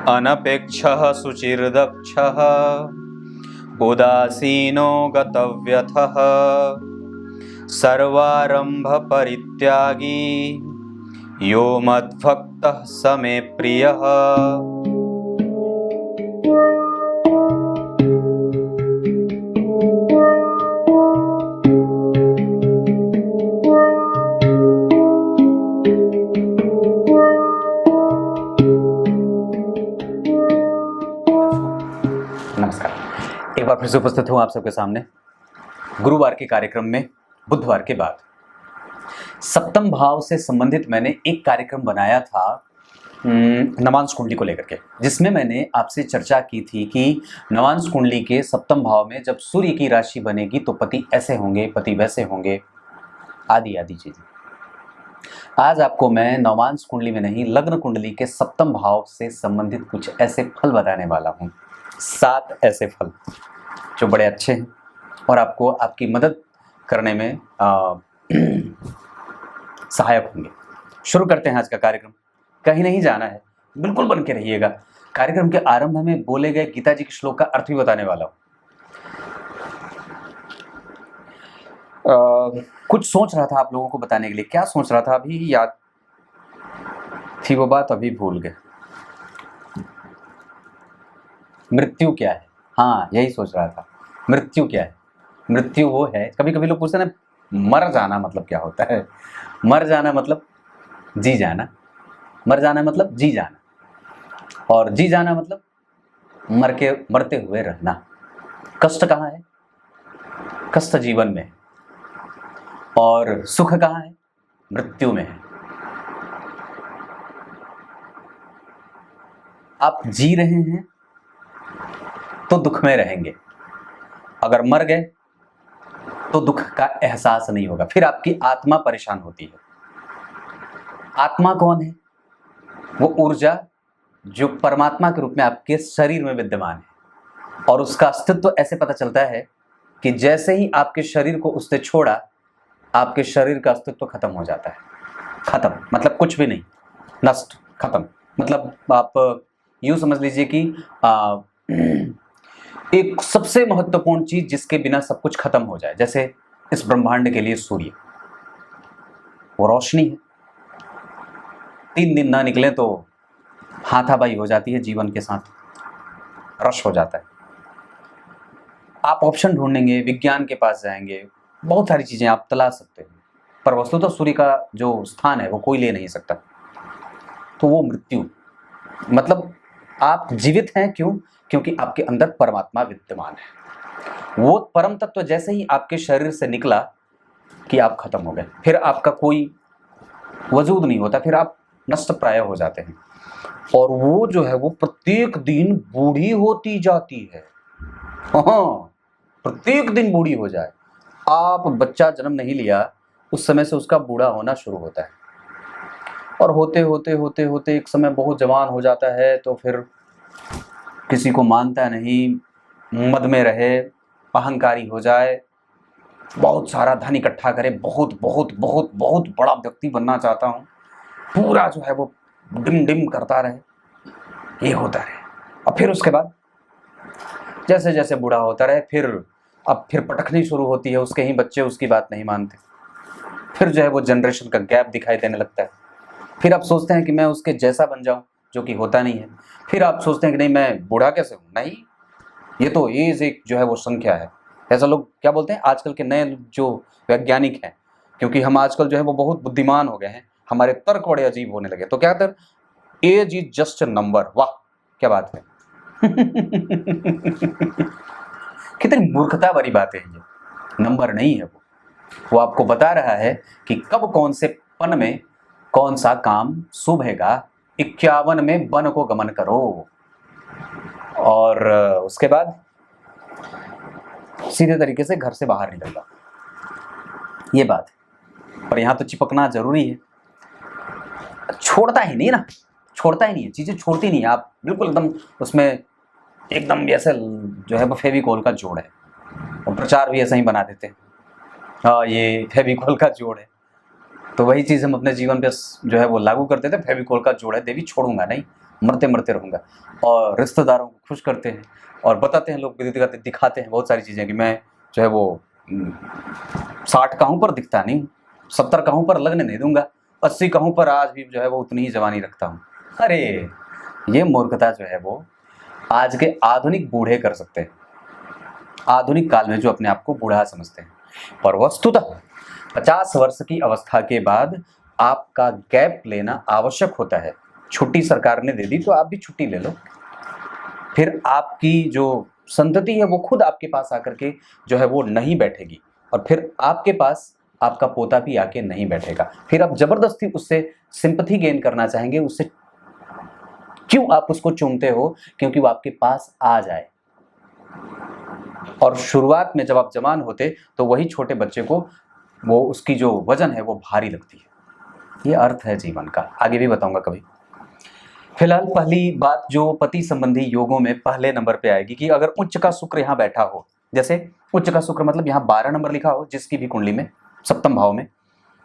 अनपेक्षः शुचिर्दक्षः उदासीनो गतव्यथः सर्वारंभ परित्यागी यो मद्भक्तः स मे प्रियः। नमस्कार, एक बार फिर से उपस्थित हूँ आप सबके सामने गुरुवार के कार्यक्रम में। बुधवार के बाद सप्तम भाव से संबंधित मैंने एक कार्यक्रम बनाया था नवांश कुंडली को लेकर के, जिसमें मैंने आपसे चर्चा की थी कि नवांश कुंडली के सप्तम भाव में जब सूर्य की राशि बनेगी तो पति ऐसे होंगे, पति वैसे होंगे, आदि आदि चीजें। आज आपको मैं नवांश कुंडली में नहीं, लग्न कुंडली के सप्तम भाव से संबंधित कुछ ऐसे फल बताने वाला हूँ। 7 ऐसे फल जो बड़े अच्छे हैं और आपको आपकी मदद करने में सहायक होंगे। शुरू करते हैं आज का कार्यक्रम। कहीं नहीं जाना है, बिल्कुल बन के रहिएगा। कार्यक्रम के आरंभ में बोले गए गीता जी के श्लोक का अर्थ भी बताने वाला हूँ। कुछ सोच रहा था आप लोगों को बताने के लिए। क्या सोच रहा था अभी याद थी वो बात, अभी भूल गए। मृत्यु क्या है? हाँ, यही सोच रहा था। मृत्यु क्या है? मृत्यु वो है, कभी कभी लोग पूछते हैं ना, मर जाना मतलब क्या होता है? मर जाना मतलब जी जाना, मर जाना मतलब जी जाना, और जी जाना मतलब मरते हुए रहना। कष्ट कहाँ है? कष्ट जीवन में है, और सुख कहाँ है? मृत्यु में है। आप जी रहे हैं तो दुख में रहेंगे, अगर मर गए तो दुख का एहसास नहीं होगा, फिर आपकी आत्मा परेशान होती है। आत्मा कौन है? वो ऊर्जा जो परमात्मा के रूप में आपके शरीर में विद्यमान है, और उसका अस्तित्व ऐसे पता चलता है कि जैसे ही आपके शरीर को उसने छोड़ा, आपके शरीर का अस्तित्व खत्म हो जाता है। खत्म मतलब कुछ भी नहीं, नष्ट, खत्म। मतलब आप यूं समझ लीजिए कि एक सबसे महत्वपूर्ण चीज जिसके बिना सब कुछ खत्म हो जाए, जैसे इस ब्रह्मांड के लिए सूर्य, वो रोशनी है। 3 दिन ना निकले तो हाथापाई हो जाती है जीवन के साथ, रश हो जाता है। आप ऑप्शन ढूंढेंगे, विज्ञान के पास जाएंगे, बहुत सारी चीजें आप तलाश सकते हैं, पर वस्तुतः सूर्य का जो स्थान है वो कोई ले नहीं सकता। तो वो मृत्यु मतलब आप जीवित हैं, क्यों? क्योंकि आपके अंदर परमात्मा विद्यमान है। वो परम तत्व जैसे ही आपके शरीर से निकला कि आप खत्म हो गए, फिर आपका कोई वजूद नहीं होता, फिर आप नष्ट प्राय हो जाते हैं। और वो जो है वो प्रत्येक दिन बूढ़ी होती जाती है। हाँ, प्रत्येक दिन बूढ़ी हो जाए। आप बच्चा जन्म नहीं लिया उस समय से उसका बूढ़ा होना शुरू होता है, और होते होते होते होते एक समय बहुत जवान हो जाता है, तो फिर किसी को मानता नहीं, मद में रहे, अहंकारी हो जाए, बहुत सारा धन इकट्ठा करे, बहुत बहुत बहुत बहुत बड़ा व्यक्ति बनना चाहता हूँ, पूरा जो है वो डिम डिम करता रहे, ये होता रहे। और फिर उसके बाद जैसे जैसे बूढ़ा होता रहे, फिर पटखनी शुरू होती है, उसके ही बच्चे उसकी बात नहीं मानते, फिर जो है वो जनरेशन का गैप दिखाई देने लगता है। फिर आप सोचते हैं कि मैं उसके जैसा बन जाऊं, जो कि होता नहीं है। फिर आप सोचते हैं कि नहीं, मैं बूढ़ा कैसे हूं? नहीं, ये तो एज एक जो है वो संख्या है। ऐसा लोग क्या बोलते हैं आजकल के नए जो वैज्ञानिक हैं, क्योंकि हम आजकल जो है वो बहुत बुद्धिमान हो गए हैं, हमारे तर्क बड़े अजीब होने लगे, तो क्या कहते हैं, age is just a number. वाह, क्या बात है। कितनी मूर्खता भरी बात है ये। नंबर नहीं है वो आपको बता रहा है कि कब कौन से पन में कौन सा काम शुभेगा। 51 में वन को गमन करो, और उसके बाद सीधे तरीके से घर से बाहर निकल जाओ, ये बात है। पर यहाँ तो चिपकना जरूरी है। छोड़ता ही नहीं ना, छोड़ता ही नहीं है, चीजें छोड़ती नहीं है। आप बिल्कुल एकदम उसमें एकदम ऐसे जो है वो फेविकोल का जोड़ है, और प्रचार भी ऐसा ही बना देते हैं, हाँ ये फेविकोल का जोड़ है। तो वही चीज़ हम अपने जीवन पे जो है वो लागू करते थे, फेविकोल का जोड़ है देवी, छोड़ूंगा नहीं, मरते मरते रहूँगा। और रिश्तेदारों को खुश करते हैं और बताते हैं लोग, दिखाते हैं बहुत सारी चीज़ें कि मैं जो है वो 60 का हूँ पर दिखता नहीं हूँ, 70 का हूँ पर लगने नहीं दूंगा, 80 का हूँ पर आज भी जो है वो उतनी ही जवानी रखता हूँ। अरे ये मूर्खता जो है वो आज के आधुनिक बूढ़े कर सकते हैं, आधुनिक काल में जो अपने आप को बूढ़ा समझते हैं। पर वस्तुतः 50 वर्ष की अवस्था के बाद आपका गैप लेना आवश्यक होता है। छुट्टी सरकार ने दे दी तो आप भी छुट्टी ले लो, फिर आपकी जो संतति है वो खुद आपके पास आकर के जो है वो नहीं बैठेगी, और फिर आपके पास आपका पोता भी आके नहीं बैठेगा। फिर आप जबरदस्ती उससे सिंपैथी गेन करना चाहेंगे, उससे क्यों आप उसको चूमते हो? क्योंकि वो आपके पास आ जाए। और शुरुआत में जब आप जवान होते तो वही छोटे बच्चे को वो उसकी जो वजन है वो भारी लगती है। ये अर्थ है जीवन का, आगे भी बताऊंगा कभी। फिलहाल पहली बात जो पति संबंधी योगों में पहले नंबर पे आएगी कि अगर उच्च का शुक्र यहाँ बैठा हो, जैसे उच्च का शुक्र मतलब यहाँ 12 नंबर लिखा हो, जिसकी भी कुंडली में सप्तम भाव में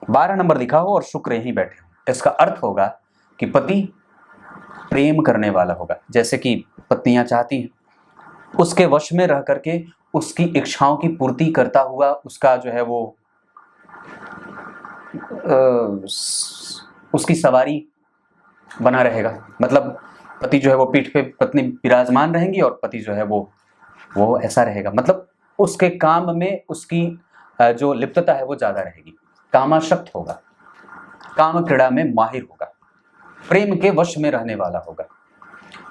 12 नंबर लिखा हो और शुक्र यहीं बैठे हो, इसका अर्थ होगा कि पति प्रेम करने वाला होगा। जैसे कि पत्नियां चाहती हैं उसके वश में रह करके उसकी इच्छाओं की पूर्ति करता हुआ उसका जो है वो उसकी सवारी बना रहेगा। मतलब पति जो है वो पीठ पे पत्नी विराजमान रहेंगी और पति जो है वो ऐसा रहेगा। मतलब उसके काम में उसकी जो लिप्तता है वो ज्यादा रहेगी, कामाशक्त होगा, काम क्रीड़ा में माहिर होगा, प्रेम के वश में रहने वाला होगा।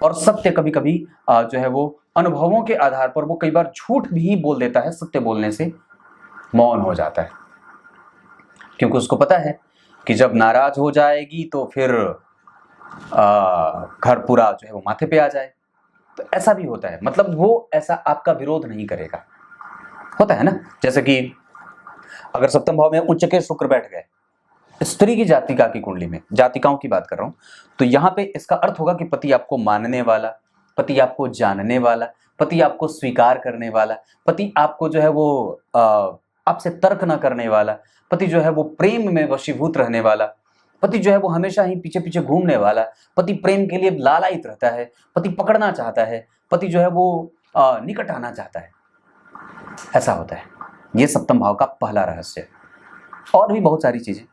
और सत्य कभी कभी जो है वो अनुभवों के आधार पर वो कई बार झूठ भी बोल देता है, सत्य बोलने से मौन हो जाता है, क्योंकि उसको पता है कि जब नाराज हो जाएगी तो फिर घर पूरा जो है वो माथे पे आ जाए। तो ऐसा भी होता है, मतलब वो ऐसा आपका विरोध नहीं करेगा, होता है ना। जैसे कि अगर सप्तम भाव में उच्च के शुक्र बैठ गए स्त्री की जातिका की कुंडली में, जातिकाओं की बात कर रहा हूं, तो यहाँ पे इसका अर्थ होगा कि पति आपको मानने वाला, पति आपको जानने वाला, पति आपको स्वीकार करने वाला, पति आपको जो है वो आपसे तर्क ना करने वाला, पति जो है वो प्रेम में वशीभूत रहने वाला, पति जो है वो हमेशा ही पीछे पीछे घूमने वाला, पति प्रेम के लिए लालायित रहता है, पति पकड़ना चाहता है, पति जो है वो निकट आना चाहता है, ऐसा होता है। ये सप्तम भाव का पहला रहस्य। और भी बहुत सारी चीजें,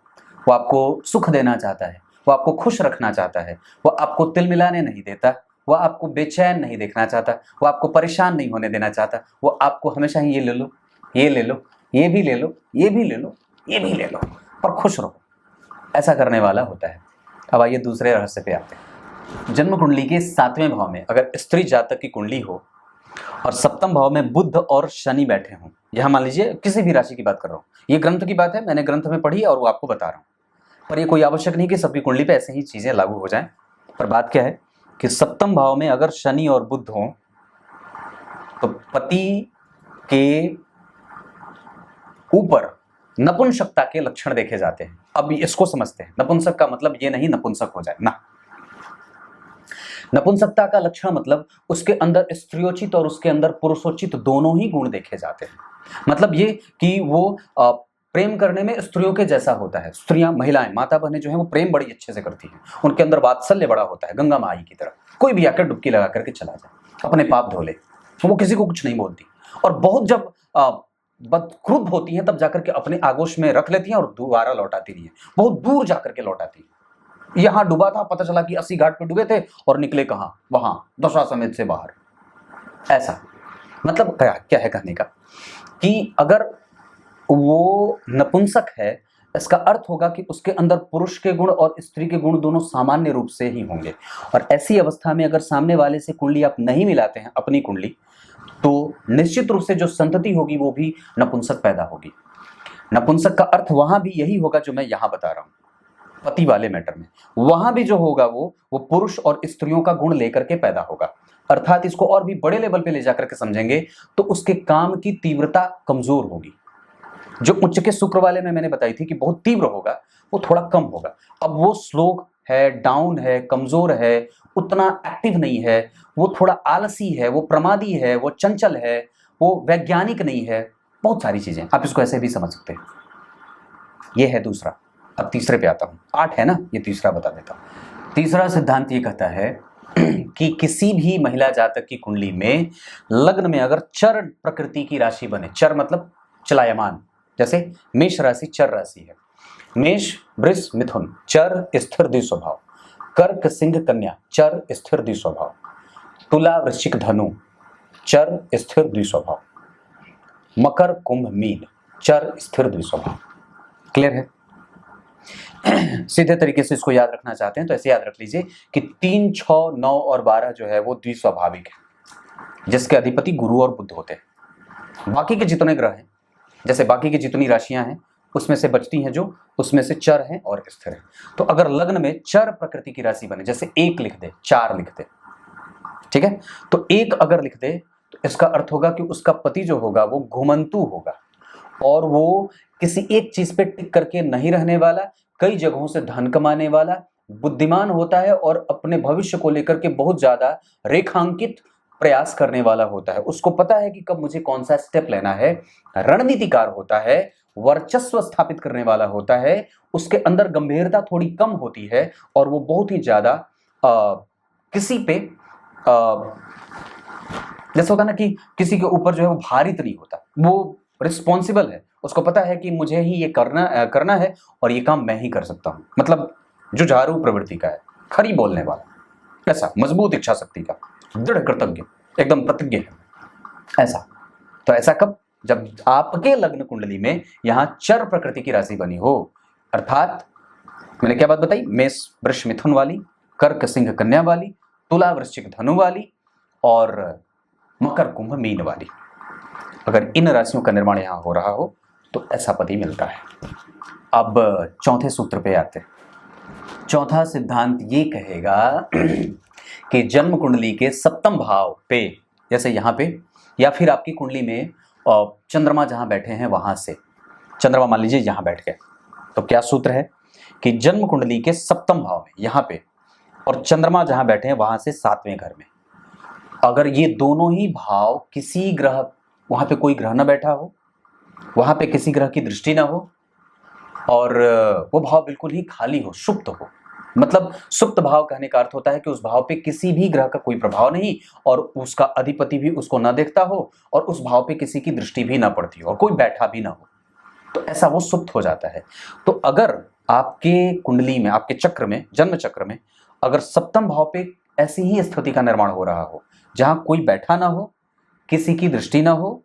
वो आपको सुख देना चाहता है, वो आपको खुश रखना चाहता है, वो आपको तिल मिलाने नहीं देता, वो आपको बेचैन नहीं देखना चाहता, वो आपको परेशान नहीं होने देना चाहता, वो आपको हमेशा ही ये ले लो, ये ले लो, ये भी ले लो, ये भी ले लो, ये भी ले लो, और खुश रहो, ऐसा करने वाला होता है। अब आइए दूसरे रहस्य पे आते हैं। जन्म कुंडली के 7वें भाव में अगर स्त्री जातक की कुंडली हो और सप्तम भाव में बुध और शनि बैठे हों, यहाँ मान लीजिए किसी भी राशि की बात कर रहा हूँ, ये ग्रंथ की बात है, मैंने ग्रंथ में पढ़ी और वो आपको बता रहा हूँ, पर ये कोई आवश्यक नहीं कि सबकी कुंडली पे ऐसे ही चीजें लागू हो जाएं। पर बात क्या है कि सप्तम भाव में अगर शनि और बुध हो तो पति के ऊपर नपुंसकता के लक्षण देखे जाते हैं। अब इसको समझते हैं, नपुंसक का मतलब ये नहीं नपुंसक हो जाए ना, नपुंसकता का लक्षण मतलब उसके अंदर स्त्रियोचित और उसके अंदर पुरुषोचित दोनों ही गुण देखे जाते हैं। मतलब ये कि वो प्रेम करने में स्त्रियों के जैसा होता है। स्त्रियां, महिलाएं, माता बहनें जो है वो प्रेम बड़ी अच्छे से करती हैं, उनके अंदर वात्सल्य बड़ा होता है, गंगा माई की तरह। कोई भी आकर डुबकी लगा करके चला जाए, अपने पाप धो ले, वो किसी को कुछ नहीं बोलती। और बहुत जब क्रुद्ध होती हैं तब जाकर के अपने आगोश में रख लेती हैं और दोबारा लौटाती नहीं है, बहुत दूर जाकर के लौटाती है। यहाँ डूबा था, पता चला कि 80 घाट पे डूबे थे और निकले कहाँ, वहां दशाश्वमेध से बाहर। ऐसा मतलब क्या है कहने का कि अगर वो नपुंसक है, इसका अर्थ होगा कि उसके अंदर पुरुष के गुण और स्त्री के गुण दोनों सामान्य रूप से ही होंगे। और ऐसी अवस्था में अगर सामने वाले से कुंडली आप नहीं मिलाते हैं अपनी कुंडली, तो निश्चित रूप से जो संतति होगी वो भी नपुंसक पैदा होगी। नपुंसक का अर्थ वहां भी यही होगा जो मैं यहां बता रहा हूं, पति वाले मैटर में। वहां भी जो होगा वो पुरुष और स्त्रियों का गुण लेकर के पैदा होगा। अर्थात इसको और भी बड़े लेवल पे ले जाकर के समझेंगे तो उसके काम की तीव्रता कमजोर होगी। जो उच्च के शुक्र वाले में मैंने बताई थी कि बहुत तीव्र होगा, वो थोड़ा कम होगा। अब वो स्लो है, डाउन है, कमजोर है, उतना एक्टिव नहीं है, वो थोड़ा आलसी है, वो प्रमादी है, वो चंचल है, वो वैज्ञानिक नहीं है, बहुत सारी चीजें आप इसको ऐसे भी समझ सकते हैं। ये है दूसरा। अब तीसरे पे आता हूं, 8 है ना, ये तीसरा बता देता हूं। तीसरा सिद्धांत ये कहता है कि किसी भी महिला जातक की कुंडली में लग्न में अगर चर प्रकृति की राशि बने, चर मतलब चलायमान, जैसे मेष राशि चर राशि है, मेष वृष मिथुन चर स्थिर द्विस्वभाव, कर्क सिंह कन्या चर स्थिर द्विस्वभाव, तुला वृश्चिक धनु चर स्थिर द्विस्वभाव, मकर कुंभ मीन चर स्थिर द्विस्वभाव। क्लियर है? सीधे तरीके से इसको याद रखना चाहते हैं तो ऐसे याद रख लीजिए कि 3, 6, 9 और 12 जो है वो द्विस्वाभाविक है, जिसके अधिपति गुरु और बुध होते हैं। बाकी के जितने ग्रह हैं, जैसे बाकी की जितनी राशियां हैं उसमें से बचती हैं जो, उसमें से चर हैं और स्थिर हैं। तो अगर लग्न में चर प्रकृति की राशि बने, जैसे 1 लिख दे, 4 लिख दे, ठीक है, तो 1 अगर लिख दे तो इसका अर्थ होगा कि उसका पति जो होगा वो घुमंतु होगा और वो किसी एक चीज पे टिक करके नहीं रहने वाला, कई जगहों से धन कमाने वाला, बुद्धिमान होता है और अपने भविष्य को लेकर के बहुत ज्यादा रेखांकित प्रयास करने वाला होता है। उसको पता है कि कब मुझे कौन सा स्टेप लेना है, रणनीतिकार होता है, वर्चस्व स्थापित करने वाला होता है, उसके अंदर गंभीरता थोड़ी कम होती है और वो बहुत ही ज्यादा किसी पे जैसा होता ना कि किसी के ऊपर जो है वो भारित नहीं होता, वो रिस्पॉन्सिबल है, उसको पता है कि मुझे ही ये करना है और ये काम मैं ही कर सकता हूँ। मतलब जुझारू प्रवृत्ति का है, खरी बोलने वाला, ऐसा मजबूत इच्छा शक्ति का, दृढ़ कृतज्ञ, एकदम प्रतिज्ञ है ऐसा। तो ऐसा कब? जब आपके लग्न कुंडली में यहां चर प्रकृति की राशि बनी हो, अर्थात मैंने क्या बात बताई, मेष वृष मिथुन वाली, कर्क सिंह कन्या वाली, तुला वृश्चिक धनु वाली और मकर कुंभ मीन वाली। अगर इन राशियों का निर्माण यहां हो रहा हो तो ऐसा पति मिलता है। अब चौथे सूत्र पे आते हैं। चौथा सिद्धांत ये कहेगा कि जन्म कुंडली के सप्तम भाव पे, जैसे यहाँ पे, या फिर आपकी कुंडली में चंद्रमा जहां बैठे हैं वहां से, चंद्रमा मान लीजिए यहां बैठ गए, तो क्या सूत्र है कि जन्म कुंडली के सप्तम भाव में यहां पे और चंद्रमा जहां बैठे हैं वहां से 7वें घर में, अगर ये दोनों ही भाव किसी ग्रह, वहां पे कोई ग्रह न बैठा हो, वहां पे किसी ग्रह की दृष्टि ना हो और वो भाव बिल्कुल ही खाली हो, सुप्त हो, मतलब सुप्त भाव कहने का अर्थ होता है कि उस भाव पे किसी भी ग्रह का कोई प्रभाव नहीं और उसका अधिपति भी उसको ना देखता हो और उस भाव पे किसी की दृष्टि भी ना पड़ती हो और कोई बैठा भी ना हो, तो ऐसा वो सुप्त हो जाता है। तो अगर आपके कुंडली में, आपके चक्र में, जन्म चक्र में अगर सप्तम भाव पे ऐसी ही स्थिति का निर्माण हो रहा हो जहां कोई बैठा ना हो, किसी की दृष्टि ना हो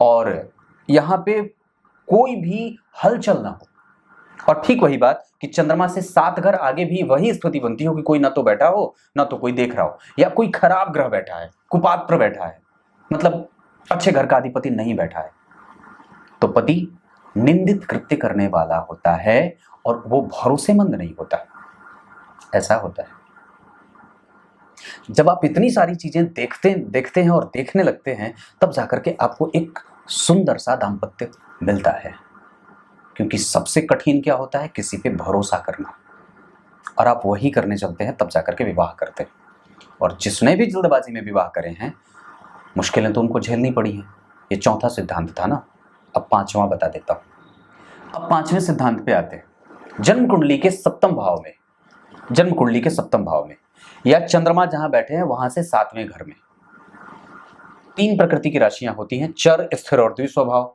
और यहाँ पे कोई भी हलचल ना हो, और ठीक वही बात कि चंद्रमा से 7 घर आगे भी वही स्थिति बनती हो कि कोई ना तो बैठा हो ना तो कोई देख रहा हो, या कोई खराब ग्रह बैठा है, कुपात्र बैठा है, मतलब अच्छे घर का अधिपति नहीं बैठा है, तो पति निंदित कृत्य करने वाला होता है और वो भरोसेमंद नहीं होता। ऐसा होता है। जब आप इतनी सारी चीजें देखते हैं और देखने लगते हैं, तब जाकर के आपको एक सुंदर सा दाम्पत्य मिलता है। क्योंकि सबसे कठिन क्या होता है, किसी पे भरोसा करना, और आप वही करने चलते हैं तब जाकर के विवाह करते हैं। और जिसने भी जल्दबाजी में विवाह करे हैं, मुश्किलें तो उनको झेलनी पड़ी हैं। ये चौथा सिद्धांत था ना, अब 5वां बता देता हूं। अब 5वें सिद्धांत पे आते हैं। जन्म कुंडली के सप्तम भाव में या चंद्रमा जहां बैठे हैं वहां से 7वें घर में 3 प्रकृति की राशियां होती हैं, चर, स्थिर और द्विस्वभाव।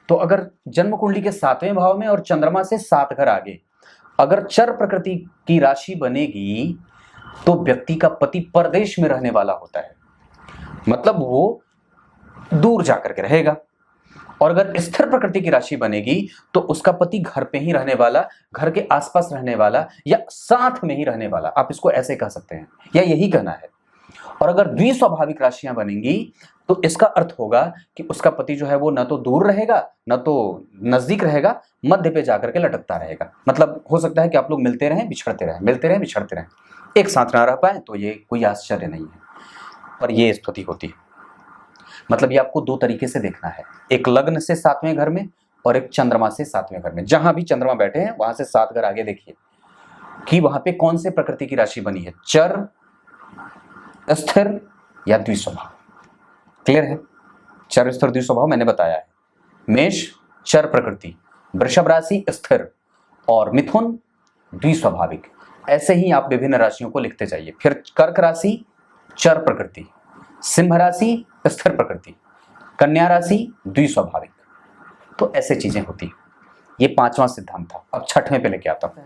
तो अगर जन्म कुंडली के 7वें भाव में और चंद्रमा से 7 घर आगे अगर चर प्रकृति की राशि बनेगी तो व्यक्ति का पति परदेश में रहने वाला होता है, मतलब वो दूर जाकर के रहेगा। और अगर स्थिर प्रकृति की राशि बनेगी तो उसका पति घर पे ही रहने वाला, घर के आसपास रहने वाला या साथ में ही रहने वाला, आप इसको ऐसे कह सकते हैं या यही कहना है। और अगर द्विस्वाभाविक राशियां बनेंगी तो इसका अर्थ होगा कि उसका पति जो है वो न तो दूर रहेगा न तो नजदीक रहेगा, मध्य पे जाकर के लटकता रहेगा। मतलब हो सकता है कि आप लोग मिलते रहें बिछड़ते रहें, मिलते रहें बिछड़ते रहें, एक साथ ना रह पाए, तो ये कोई आश्चर्य नहीं है, पर ये स्थिति होती है। मतलब ये आपको 2 तरीके से देखना है, एक लग्न से 7वें घर में और एक चंद्रमा से 7वें घर में। जहां भी चंद्रमा बैठे हैं वहां से 7 घर आगे देखिए कि वहां पे कौन से प्रकृति की राशि बनी है, चर, स्थिर या द्विस्वभाव। क्लियर है? चर, स्थिर, द्विस्वभाव मैंने बताया है। मेष चर प्रकृति, वृषभ राशि स्थिर और मिथुन द्विस्वाभाविक। ऐसे ही आप विभिन्न राशियों को लिखते जाइए। फिर कर्क राशि चर प्रकृति, सिंह राशि स्थिर प्रकृति, कन्या राशि द्विस्वाभाविक। तो ऐसे चीजें होती हैं। ये 5वां सिद्धांत था। अब 6वें पे लेके आता हूं।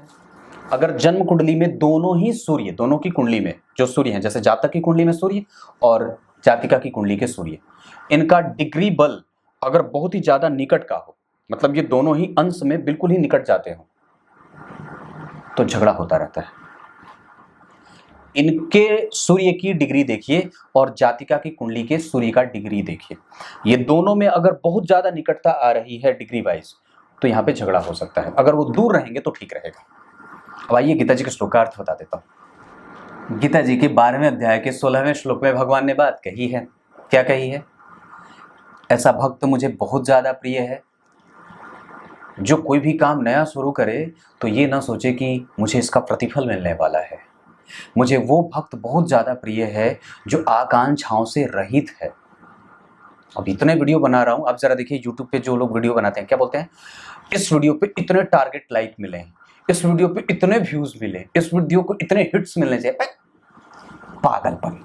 अगर जन्म कुंडली में दोनों ही सूर्य, दोनों की कुंडली में जो सूर्य हैं, जैसे जातक की कुंडली में सूर्य और जातिका की कुंडली के सूर्य, इनका डिग्री बल अगर बहुत ही ज्यादा निकट का हो, मतलब ये दोनों ही अंश में बिल्कुल ही निकट जाते हो, तो झगड़ा होता रहता है। इनके सूर्य की डिग्री देखिए और जातिका की कुंडली के सूर्य का डिग्री देखिए, ये दोनों में अगर बहुत ज्यादा निकटता आ रही है डिग्री वाइज, तो यहाँ पे झगड़ा हो सकता है। अगर वो दूर रहेंगे तो ठीक रहेगा। अब आइए गीता जी के श्लोकार्थ बता देता हूँ। गीता जी के 12वें अध्याय के 16वें श्लोक में भगवान ने बात कही है। क्या कही है? ऐसा भक्त मुझे बहुत ज्यादा प्रिय है, जो कोई भी काम नया शुरू करे तो ये ना सोचे कि मुझे इसका प्रतिफल मिलने वाला है। मुझे वो भक्त बहुत ज्यादा प्रिय है जो आकांक्षाओं से रहित है। अब इतने वीडियो बना रहा हूं, आप जरा देखिए यूट्यूब पे जो लोग वीडियो बनाते हैं क्या बोलते हैं, इस वीडियो पे इतने टारगेट लाइक मिले, इस वीडियो पे इतने व्यूज मिले, इस वीडियो को इतने हिट्स मिलने चाहिए। पागलपन,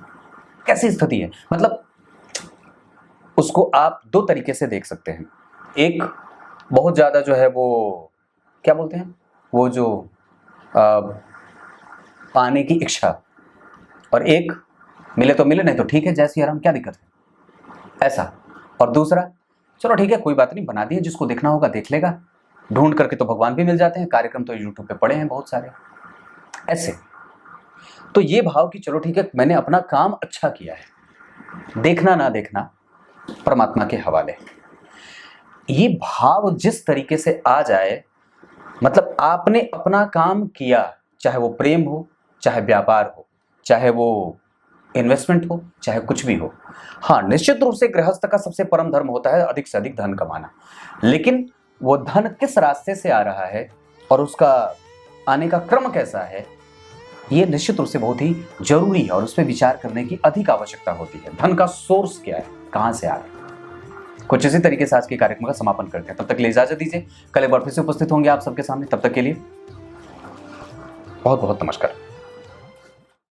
कैसी स्थिति है। मतलब उसको आप दो तरीके से देख सकते हैं। एक बहुत ज्यादा जो है वो क्या बोलते हैं, वो जो पाने की इच्छा, और एक मिले तो मिले, नहीं तो ठीक है, जैसी आराम, क्या दिक्कत है, ऐसा। और दूसरा, चलो ठीक है कोई बात नहीं, बना दिए, जिसको देखना होगा देख लेगा, ढूंढ करके तो भगवान भी मिल जाते हैं, कार्यक्रम तो यूट्यूब पे पड़े हैं बहुत सारे ऐसे। तो ये भाव कि चलो ठीक है मैंने अपना काम अच्छा किया है, देखना ना देखना परमात्मा के हवाले। ये भाव जिस तरीके से आ जाए, मतलब आपने अपना काम किया, चाहे वो प्रेम हो, चाहे व्यापार हो, चाहे वो इन्वेस्टमेंट हो, चाहे कुछ भी हो। हाँ, निश्चित रूप से गृहस्थ का सबसे परम धर्म होता है अधिक से अधिक धन कमाना, लेकिन वो धन किस रास्ते से आ रहा है और उसका आने का क्रम कैसा है, ये निश्चित रूप से बहुत ही जरूरी है और उस पर विचार करने की अधिक आवश्यकता होती है। धन का सोर्स क्या है, कहां से आ रहा है। कुछ इसी तरीके से आज के कार्यक्रम का समापन करते हैं। तब तक के लिए इजाजत दीजिए, कल एक बार फिर से उपस्थित होंगे आप सबके सामने। तब तक के लिए बहुत बहुत नमस्कार।